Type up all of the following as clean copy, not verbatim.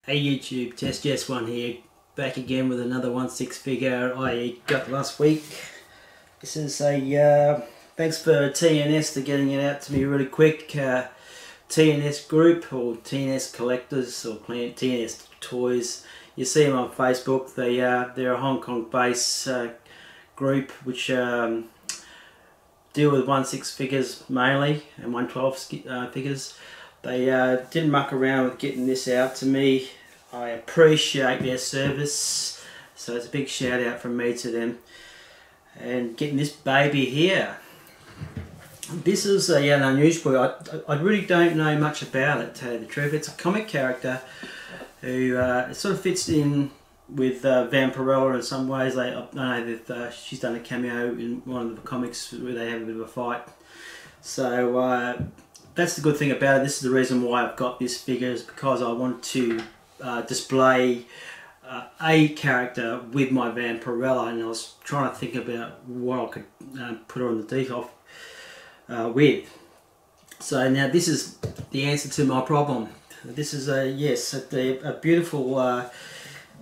Hey YouTube, Just1 here, back again with another 1/6 figure I got last week. This is a, thanks for TNS for getting it out to me really quick. TNS group, or TNS collectors, or TNS toys. You see them on Facebook. They're a Hong Kong based group which deal with 1/6 figures mainly, and 1/12 figures. They didn't muck around with getting this out to me. I appreciate their service, so it's a big shout out from me to them. And getting this baby here. This is an unusual. I really don't know much about it, to tell you the truth. It's a comic character who sort of fits in with Vampirella in some ways. I don't know if she's done a cameo in one of the comics where they have a bit of a fight. So that's the good thing about it. This is the reason why I've got this figure, is because I want to display a character with my Vampirella, and I was trying to think about what I could put her on the default with. So now this is the answer to my problem. This is a beautiful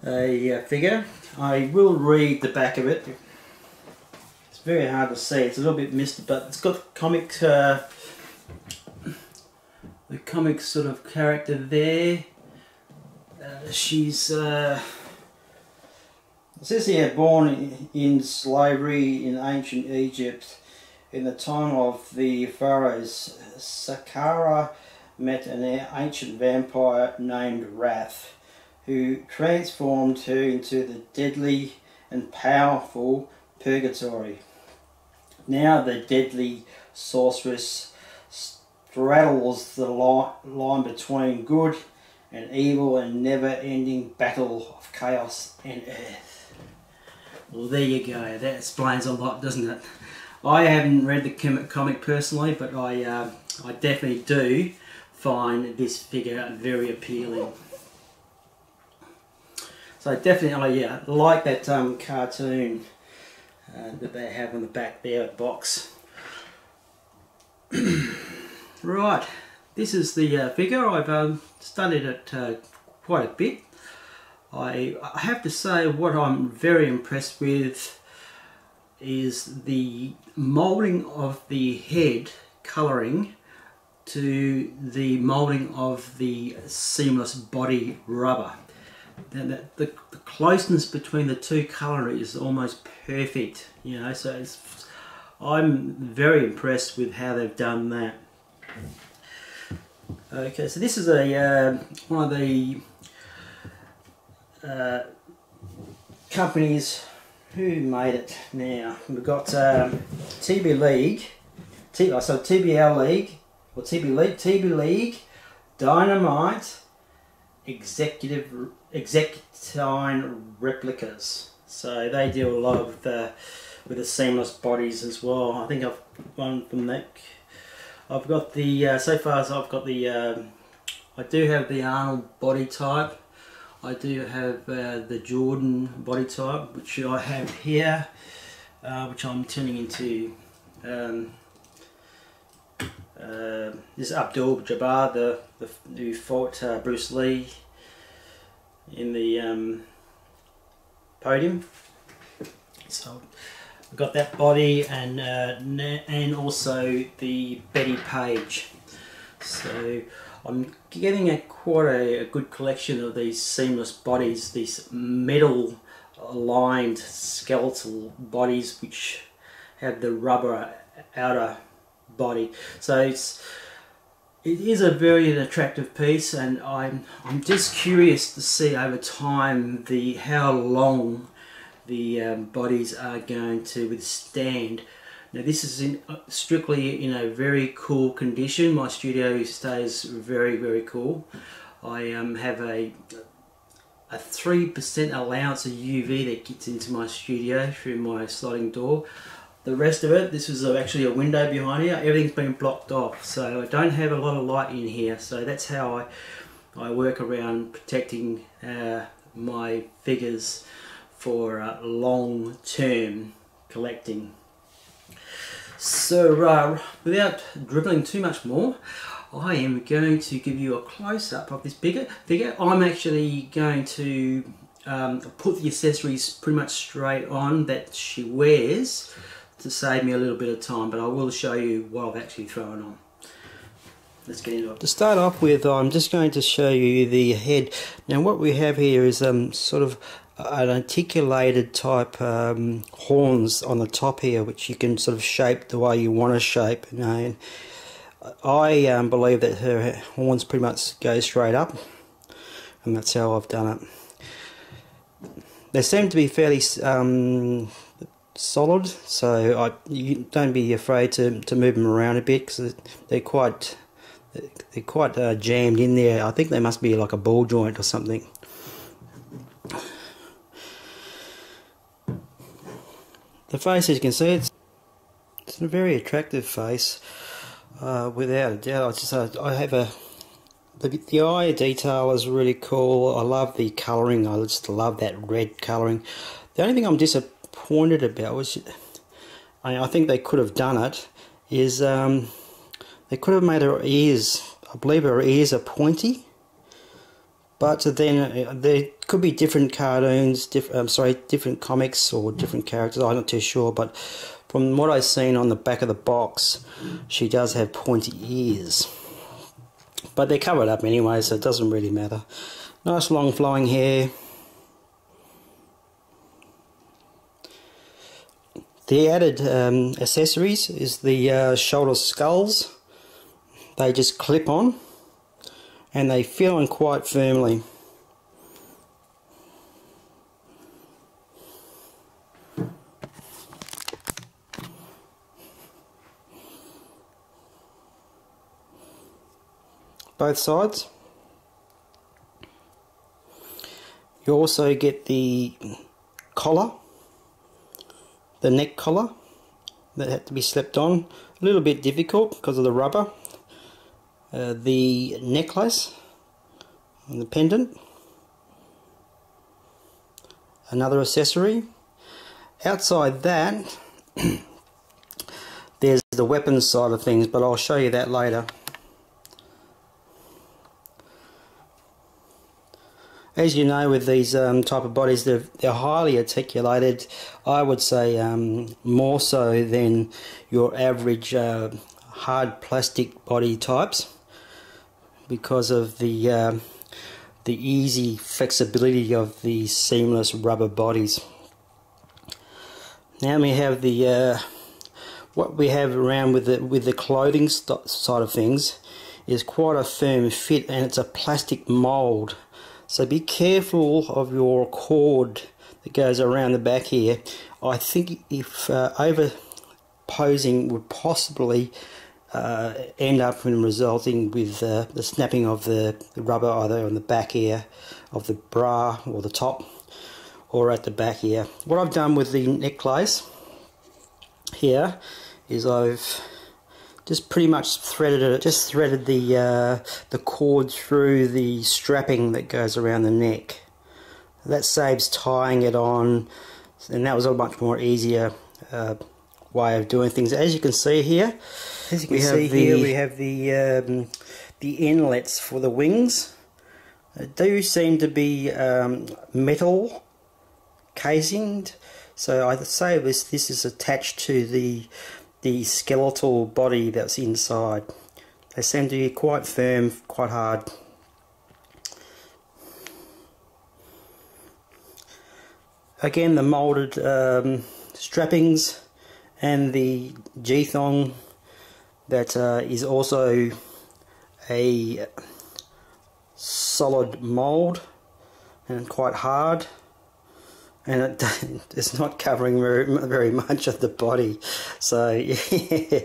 figure. I will read the back of it. It's very hard to see. It's a little bit misty, but it's got comic the comic sort of character there. She's it says here, born in slavery in ancient Egypt in the time of the pharaohs. Sakara met an ancient vampire named Wrath, who transformed her into the deadly and powerful Purgatori. Now the deadly sorceress straddles the line between good and evil, and never-ending battle of chaos and earth. Well, there you go. That explains a lot, doesn't it? I haven't read the comic personally, but I definitely do find this figure very appealing. So definitely, I like that cartoon that they have on the back there of the box. Right, this is the figure. I've studied it quite a bit. I have to say, what I'm very impressed with is the moulding of the head colouring to the moulding of the seamless body rubber. And the closeness between the two colours is almost perfect, you know. So I'm very impressed with how they've done that. Okay, so this is one of the companies who made it. Now we've got TB League, TBL League, or TB League, Dynamite, Exectine Replicas. So they deal a lot with the seamless bodies as well. I think I've one from that. I've got the so far as I've got the I do have the Arnold body type. I do have the Jordan body type, which I have here, which I'm turning into this Abdul Jabbar, who fought Bruce Lee in the podium. So I've got that body, and also the Betty Page. So I'm getting quite a good collection of these seamless bodies, these metal lined skeletal bodies which have the rubber outer body. So it is a very attractive piece, and I'm just curious to see over time how long the bodies are going to withstand. Now this is strictly in a very cool condition. My studio stays very cool. I have a 3% allowance of UV that gets into my studio through my sliding door. The rest of it, this is actually a window behind here, everything's been blocked off, so I don't have a lot of light in here. So that's how I work around protecting my figures for long-term collecting. So without dribbling too much more, I am going to give you a close-up of this figure. I'm actually going to put the accessories pretty much straight on that she wears to save me a little bit of time, but I will show you what I've actually thrown on. Let's get into it. To start off with, I'm just going to show you the head. Now what we have here is sort of an articulated type horns on the top here, which you can sort of shape the way you want to shape. You know, I believe that her horns pretty much go straight up, and that's how I've done it. They seem to be fairly solid, so you don't be afraid to move them around a bit, because they're quite jammed in there. I think they must be like a ball joint or something. The face, as you can see, it's a very attractive face, without a doubt. I have the eye detail is really cool. I love the colouring. I just love that red colouring. The only thing I'm disappointed about was, I think they could have done it, is they could have made her ears, I believe her ears are pointy, but then there could be different cartoons, different comics or different characters, I'm not too sure, but from what I've seen on the back of the box, she does have pointy ears. But they're covered up anyway, so it doesn't really matter. Nice long flowing hair. The added accessories is the shoulder skulls. They just clip on and they fit on quite firmly. Both sides. You also get the collar, the neck collar that had to be slept on. A little bit difficult because of the rubber. The necklace and the pendant. Another accessory. Outside that, there's the weapons side of things, but I'll show you that later. As you know, with these type of bodies, they're highly articulated. I would say more so than your average hard plastic body types, because of the easy flexibility of the seamless rubber bodies. Now we have the what we have around with the clothing side of things is quite a firm fit, and it's a plastic mould. So be careful of your cord that goes around the back here. I think if over-posing would possibly end up in resulting with the snapping of the rubber either on the back here of the bra or the top, or at the back here. What I've done with the necklace here is I've just pretty much threaded it. Just threaded the cord through the strapping that goes around the neck. That saves tying it on, and that was a much more easier way of doing things. As you can see here, we have the inlets for the wings. They do seem to be metal casinged, so I'd say this is attached to the skeletal body that's inside. They seem to be quite firm, quite hard. Again, the moulded strappings and the G-thong that is also a solid mould and quite hard, and it's not covering very much of the body. So yeah.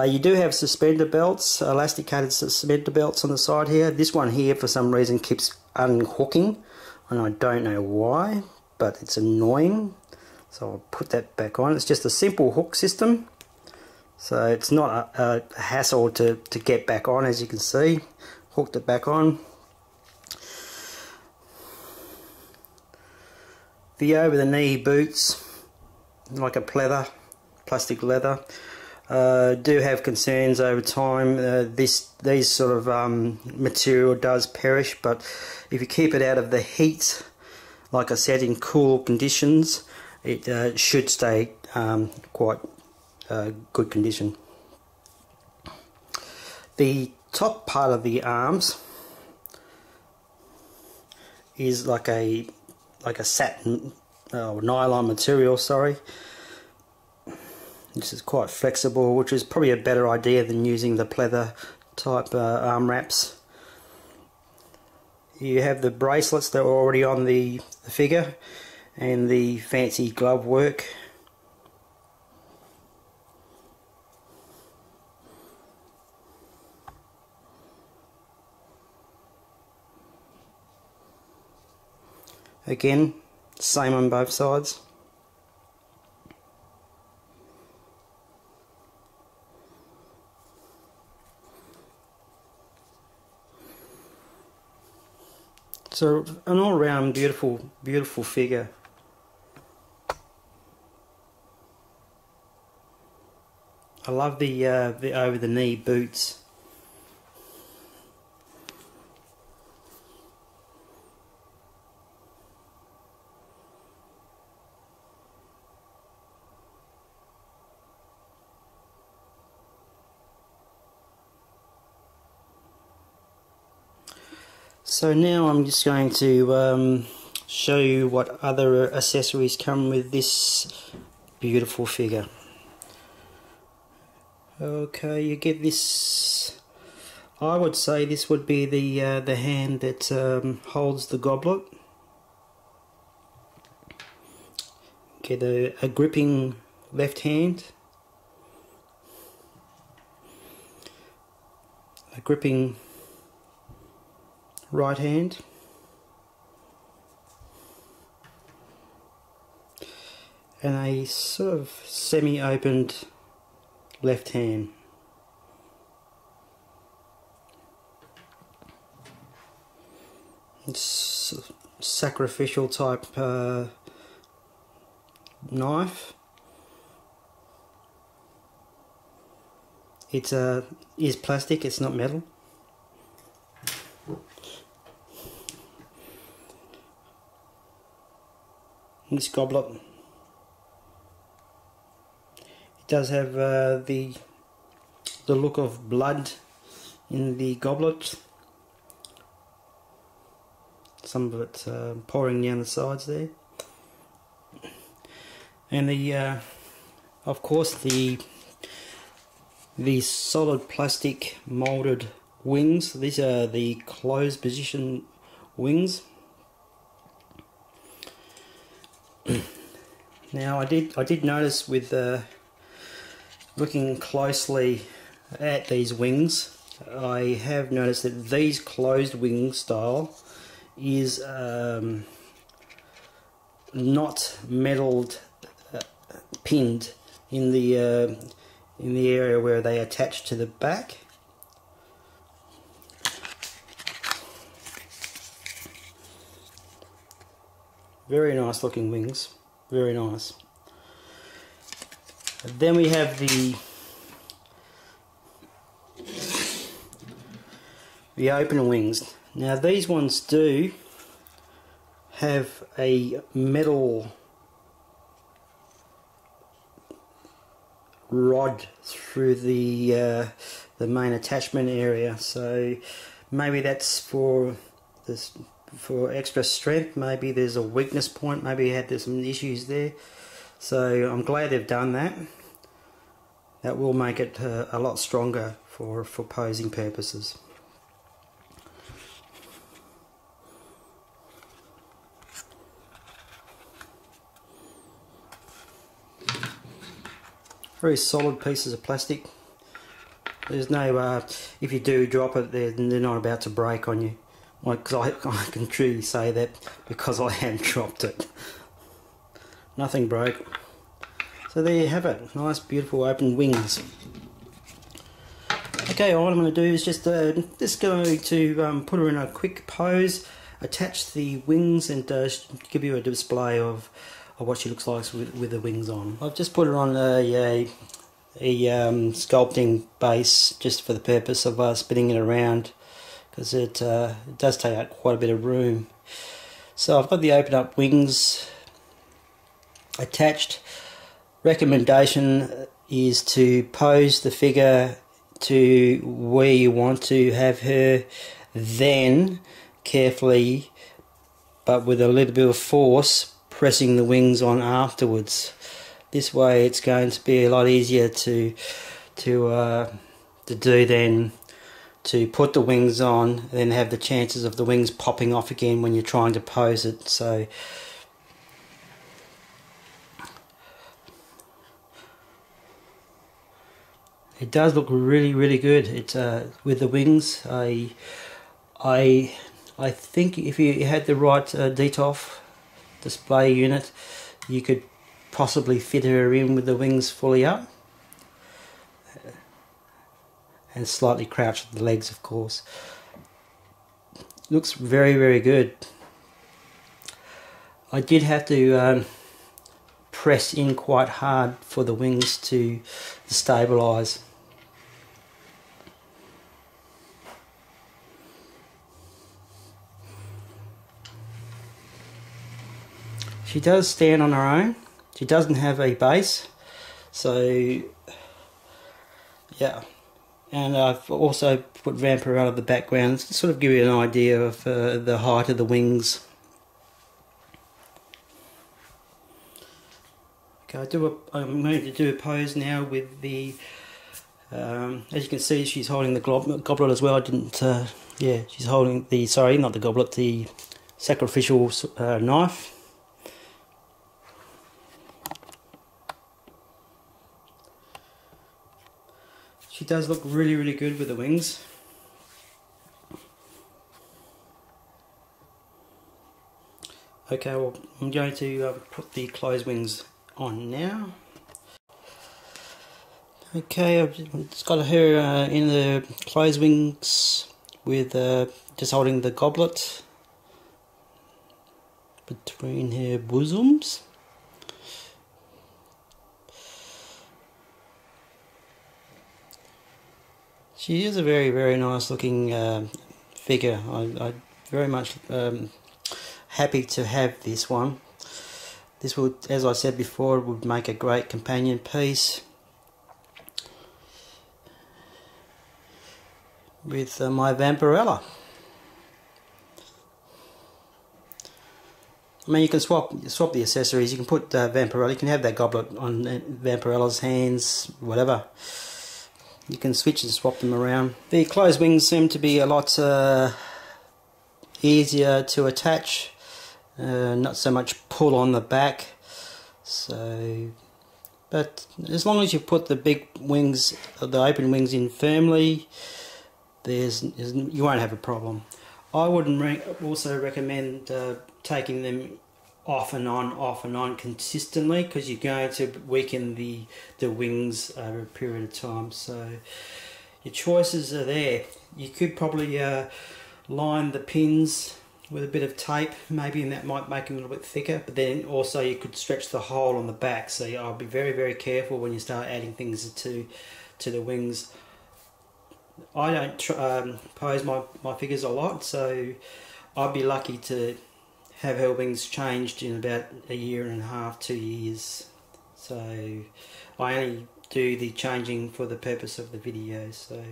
You do have suspender belts, elasticated suspender belts on the side here. This one here for some reason keeps unhooking, and I don't know why, but it's annoying. So I'll put that back on. It's just a simple hook system, so it's not a hassle to get back on. As you can see, hooked it back on. The over-the-knee boots, like a pleather, plastic leather. do have concerns over time. These sort of material does perish, but if you keep it out of the heat, like I said, in cool conditions, it should stay quite good condition. The top part of the arms is like a satin nylon material, sorry. This is quite flexible, which is probably a better idea than using the pleather type arm wraps. You have the bracelets that are already on the figure and the fancy glove work. Again, same on both sides. So an all-round beautiful figure. I love the over-the-knee boots. So now I'm just going to show you what other accessories come with this beautiful figure. Okay, you get this. I would say this would be the hand that holds the goblet. Get a gripping left hand, a gripping right hand, and a sort of semi-opened left hand. It's sacrificial type knife. It is plastic, it's not metal. This goblet, it does have the look of blood in the goblet. Some of it pouring down the sides there, and of course the solid plastic molded wings. These are the closed position wings. Now I did notice with looking closely at these wings, I have noticed that these closed wing style is not metalled, pinned in the area where they attach to the back. Very nice looking wings, very nice. And then we have the open wings. Now these ones do have a metal rod through the main attachment area, so maybe that's for this. For extra strength. Maybe there's a weakness point, maybe there's some issues there, so I'm glad they've done that. That will make it a lot stronger for posing purposes. Very solid pieces of plastic. There's no if you do drop it, they're not about to break on you. Because I can truly say that because I have dropped it. Nothing broke. So there you have it. Nice, beautiful open wings. Okay, what I'm going to do is just going to put her in a quick pose, attach the wings, and give you a display of what she looks like with the wings on. I've just put her on a sculpting base just for the purpose of spinning it around, because it does take up quite a bit of room. So I've got the open up wings attached. Recommendation is to pose the figure to where you want to have her, then carefully but with a little bit of force pressing the wings on afterwards. This way it's going to be a lot easier to do than to put the wings on and then have the chances of the wings popping off again when you're trying to pose it. So it does look really good. It's with the wings. I think if you had the right DTOF display unit, you could possibly fit her in with the wings fully up and slightly crouch the legs, of course. Looks very good. I did have to press in quite hard for the wings to stabilize. She does stand on her own. She doesn't have a base, so yeah. And I've also put Vampirella in the background to sort of give you an idea of the height of the wings. Okay, I'm going to do a pose now with the. As you can see, she's holding the goblet as well. I didn't. Yeah, she's holding the. Sorry, not the goblet. The sacrificial knife. She does look really good with the wings. Okay, well, I'm going to put the closed wings on now. Okay, I've just got her in the closed wings with just holding the goblet between her bosoms. She is a very nice looking figure. I'm very much happy to have this one. This would, as I said before, would make a great companion piece with my Vampirella. I mean, you can swap the accessories. You can put Vampirella. You can have that goblet on Vampirella's hands, whatever. You can switch and swap them around. The closed wings seem to be a lot easier to attach. Not so much pull on the back. So, but as long as you put the big wings, the open wings in firmly, you won't have a problem. I would also recommend taking them off and on consistently, because you're going to weaken the wings over a period of time. So your choices are there. You could probably line the pins with a bit of tape maybe, and that might make them a little bit thicker, but then also you could stretch the hole on the back. So I'll be very careful when you start adding things to the wings. I don't pose my figures a lot, so I'd be lucky to have her wings changed in about a year and a half, 2 years. So I only do the changing for the purpose of the video. So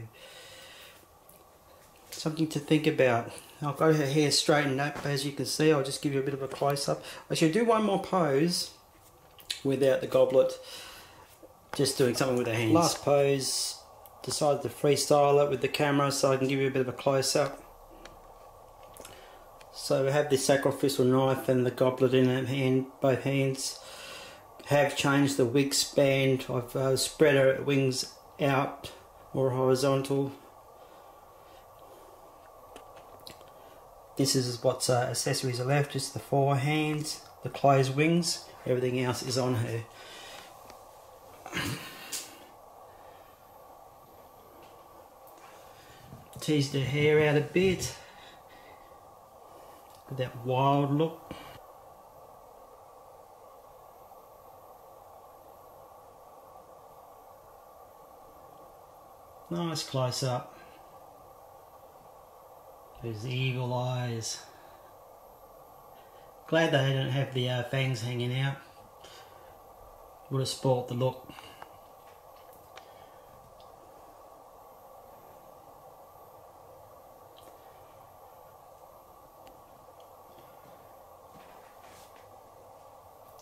something to think about. I've got her hair straightened up, as you can see. I'll just give you a bit of a close-up. I should do one more pose without the goblet, just doing something with her hands. Last pose, decided to freestyle it with the camera so I can give you a bit of a close-up. So we have the sacrificial knife and the goblet in her hand, both hands. Have changed the wig span. I've spread her wings out more horizontal. This is what accessories are left, just the four hands, the closed wings. Everything else is on her. Teased her hair out a bit. With that wild look. Nice close up. There's the eagle eyes. Glad they don't have the fangs hanging out. Would have spoilt the look.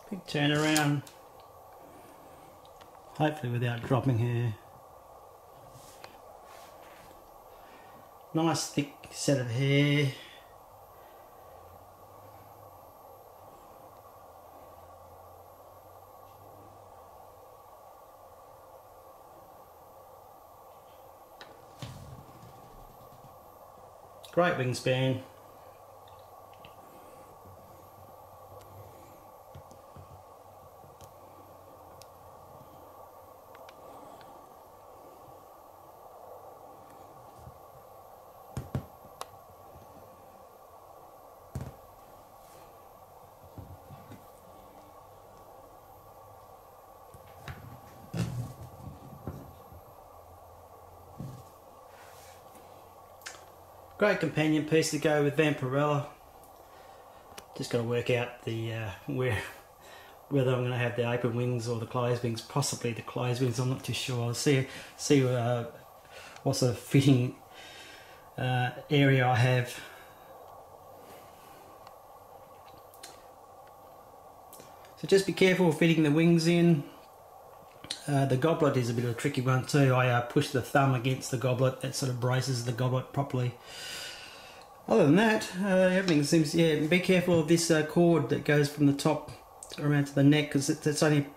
Quick turn around. Hopefully without dropping her. Nice thick set of hair. Great wingspan. Great companion piece to go with Vampirella. Just got to work out the whether I'm going to have the open wings or the closed wings. Possibly the closed wings. I'm not too sure. I'll see what sort of fitting area I have. So just be careful fitting the wings in. The goblet is a bit of a tricky one too. I push the thumb against the goblet. That sort of braces the goblet properly. Other than that, everything seems, yeah, be careful of this cord that goes from the top around to the neck, because it's only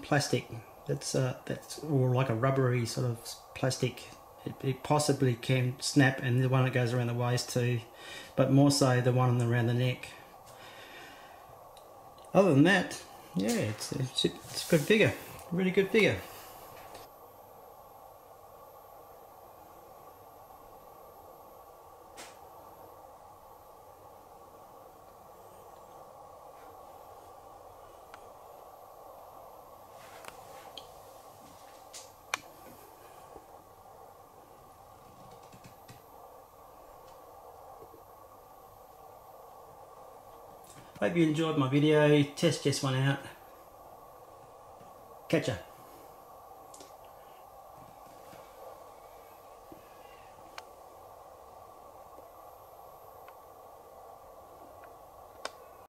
plastic. That's or like a rubbery sort of plastic. It possibly can snap, and the one that goes around the waist too, but more so the one around the neck. Other than that, yeah, it's a good figure. Really good figure. Hope you enjoyed my video. Test this one out. Catch ya.